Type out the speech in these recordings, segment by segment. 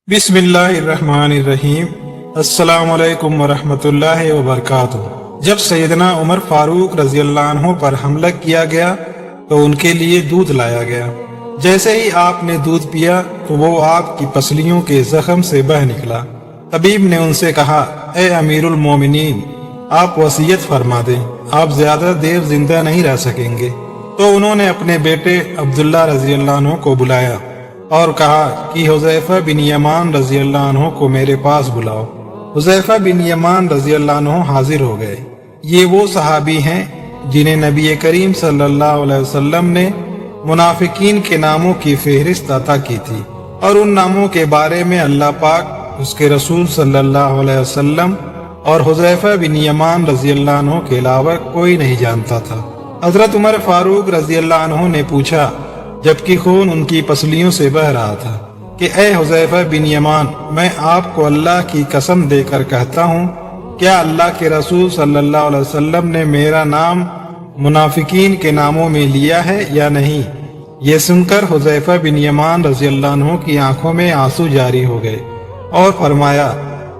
बिस्मिल्लाहिर्रहमानिर्रहीम। अस्सलाम वालेकुम वरहमतुल्लाहि वबरकातुहू। जब सैयदना उमर फारूक रजी अल्लाह अन्हु पर हमला किया गया तो उनके लिए दूध लाया गया। जैसे ही आपने दूध पिया तो वो आपकी पसलियों के जख्म से बह निकला। तबीब ने उनसे कहा, ए अमीरुल मोमिनीन, आप वसीयत फरमा दें, आप ज्यादा देर जिंदा नहीं रह सकेंगे। तो उन्होंने अपने बेटे अब्दुल्ला रजी अल्लाह अन्हु को बुलाया और कहा कि हुज़ैफा बिन यमान रजी अल्लाह अन्हु को मेरे पास बुलाओ। हुज़ैफा बिन यमान रजी अल्लाह अन्हु हाजिर हो गए। ये वो सहाबी हैं जिन्हें नबी करीम सल्लल्लाहु अलैहि वसल्लम ने मुनाफिकीन के नामों की फहरिस्त अता की थी और उन नामों के बारे में अल्लाह पाक, उसके रसूल सल्लल्लाहु अलैहि वसल्लम और हुज़ैफा बिन यमान रजी अल्लाह अन्हु के अलावा कोई नहीं जानता था। हजरत उमर फारूक रजी अल्लाह अन्हु ने पूछा, जबकि खून उनकी पसलियों से बह रहा था, कि ए हुज़ैफा बिन यमान, मैं आपको अल्लाह की कसम देकर कहता हूँ, क्या अल्लाह के रसूल सल्लल्लाहु अलैहि वसल्लम ने मेरा नाम मुनाफिकीन के नामों में लिया है या नहीं? ये सुनकर हुज़ैफा बिन यमान रजी अल्लाह अन्हु की आंखों में आंसू जारी हो गए और फरमाया,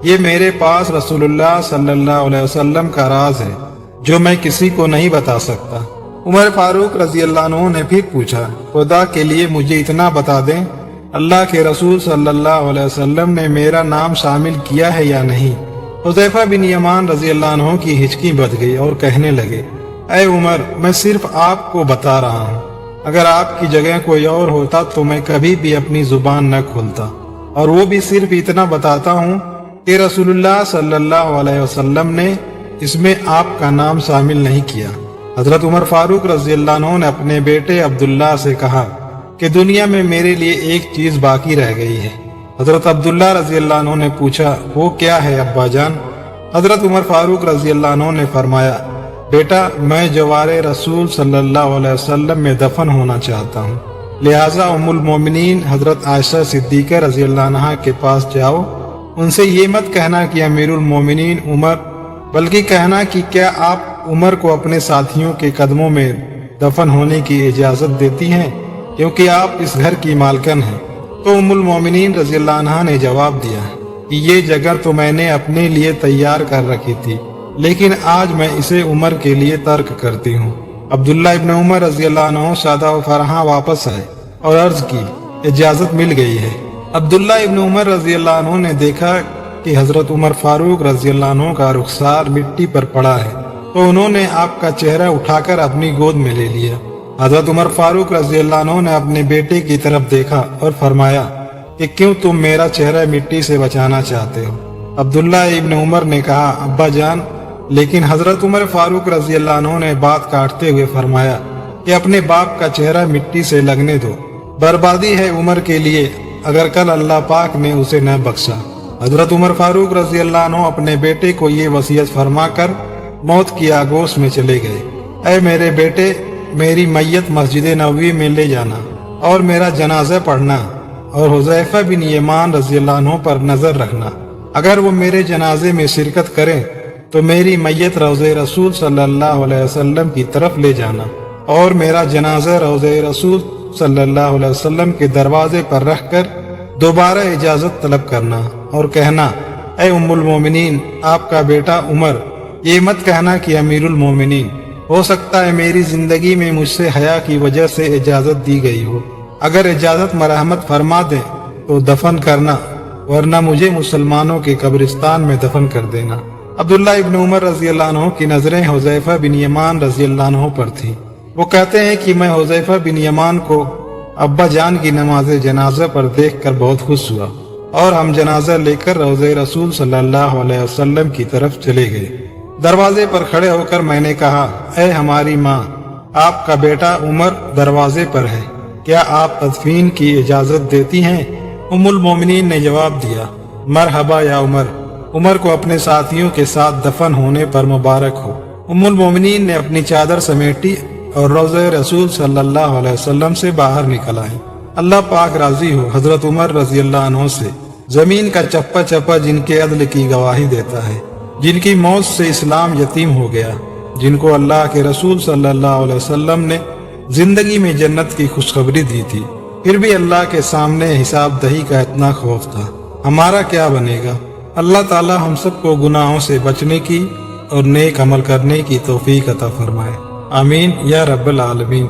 ये मेरे पास रसूलुल्लाह सल्लल्लाहु अलैहि वसल्लम का राज है जो मैं किसी को नहीं बता सकता। उमर फारूक रजी अल्लाह अन्हु ने फिर पूछा, खुदा के लिए मुझे इतना बता दें, अल्लाह के रसूल सल्लल्लाहु अलैहि वसल्लम ने मेरा नाम शामिल किया है या नहीं? हुज़ैफा बिन यमान रजी अल्लाह अन्हु की हिचकी बच गई और कहने लगे, ऐ उमर, मैं सिर्फ आपको बता रहा हूँ, अगर आपकी जगह कोई और होता तो मैं कभी भी अपनी जुबान न खोलता, और वो भी सिर्फ इतना बताता हूँ कि रसूलुल्लाह सल्लल्लाहु अलैहि वसल्लम ने इसमें आपका नाम शामिल नहीं किया। हजरत उमर फारूक रजी अल्लाह अन्हु ने अपने बेटे अब्दुल्ला से कहा कि दुनिया में मेरे लिए एक चीज बाकी रह गई है। हजरत अब्दुल्ला रजी अल्लाह अन्हु ने पूछा, वो क्या है अब्बा जान? हजरत उमर फारूक रजी अल्लाह अन्हु ने फरमाया, बेटा, मैं जवारे रसूल सल्लल्लाहु अलैहि वसल्लम में दफन होना चाहता हूँ, लिहाजा उम्मुल मोमिनीन हजरत आयशा सिद्दीका रजी अल्लाह अन्हा के पास जाओ। उनसे ये मत कहना कि अमीरुल मोमिनीन उमर, बल्कि कहना कि क्या आप उमर को अपने साथियों के कदमों में दफन होने की इजाजत देती हैं, क्योंकि आप इस घर की मालकन हैं। तो उम्मुल मोमिनीन रज़ी अल्लाह अन्हा ने जवाब दिया कि ये जगह तो मैंने अपने लिए तैयार कर रखी थी, लेकिन आज मैं इसे उमर के लिए तर्क करती हूँ। अब्दुल्ला इब्न उमर रज़ी अल्लाह अन्हु शादा व फरहा वापस आए और अर्ज की, इजाजत मिल गई है। अब्दुल्ला इब्न उमर रज़ी अल्लाह अन्हु ने देखा कि हजरत उमर फारूक रज़ी अल्लाह अन्हु का रुखसार मिट्टी पर पड़ा है, तो उन्होंने आपका चेहरा उठाकर अपनी गोद में ले लिया। हजरत उमर फारूक रज़ी अल्लाह अन्हु ने अपने बेटे की तरफ देखा और फरमाया कि क्यों तुम मेरा चेहरा मिट्टी से बचाना चाहते हो? अब्दुल्ला इब्न उमर ने कहा, अब्बा जान, लेकिन हजरत उमर फारूक रज़ी अल्लाह अन्हु ने बात काटते हुए फरमाया कि अपने बाप का चेहरा मिट्टी से लगने दो, बर्बादी है उमर के लिए अगर कल अल्लाह पाक ने उसे न बख्शा। हजरत उमर फारूक रज़ी अल्लाह अन्हु अपने बेटे को ये वसीयत फरमा कर मौत की आगोश में चले गए। ऐ मेरे बेटे, मेरी मैयत मस्जिद नबवी में ले जाना और मेरा जनाजा पढ़ना, और हुज़ैफा बिन यमान रज़ी अल्लाह अन्हु पर नजर रखना। अगर वो मेरे जनाजे में शिरकत करें तो मेरी मैयत रोज़े रसूल सल्लल्लाहु अलैहि वसल्लम की तरफ ले जाना और मेरा जनाजा रोज़े रसूल सल्लल्लाहु अलैहि वसल्लम के दरवाजे पर रखकर दोबारा इजाजत तलब करना और कहना, ऐ उम्मुल मोमिनीन, आपका बेटा उमर, ये मत कहना कि अमीरुल मोमिनीन, हो सकता है मेरी जिंदगी में मुझसे हया की वजह से इजाजत दी गई हो, अगर इजाजत मरहमत फरमा दे तो दफन करना, वरना मुझे मुसलमानों के कब्रिस्तान में दफन कर देना। अब्दुल्ला इब्न उमर रज़ी अल्लाह अन्हु की नजरें हुज़ैफा बिन यमान रज़ी अल्लाह अन्हु पर थी। वो कहते हैं कि मैं हुज़ैफा बिन यमान को अब्बा जान की नमाज जनाजा पर देखकर बहुत खुश हुआ और हम जनाजा लेकर रोज़े रसूल सल्लल्लाहु अलैहि वसल्लम की तरफ चले गए। दरवाजे पर खड़े होकर मैंने कहा, ऐ हमारी माँ, आपका बेटा उमर दरवाजे पर है, क्या आप तदफीन की इजाजत देती हैं? उम्मुल मोमिनीन ने जवाब दिया, मरहबा या उमर, उमर को अपने साथियों के साथ दफन होने पर मुबारक हो। उम्मुल मोमिनीन ने अपनी चादर समेटी और रोज़े रसूल सल्लल्लाहु अलैहि वसल्लम से बाहर निकल आए। अल्लाह पाक राजी हो हजरत उमर रज़ी अल्लाह अन्हु से, जमीन का चप्पा चप्पा जिनके अदल की गवाही देता है, जिनकी मौत से इस्लाम यतीम हो गया, जिनको अल्लाह के रसूल सल्लल्लाहु अलैहि वसल्लम ने जिंदगी में जन्नत की खुशखबरी दी थी, फिर भी अल्लाह के सामने हिसाब दही का इतना खौफ था। ہمارا کیا بنے گا؟ اللہ تعالی ہم سب کو گناہوں سے بچنے کی اور نیک عمل کرنے کی توفیق عطا فرمائے، آمین یا رب العالمین۔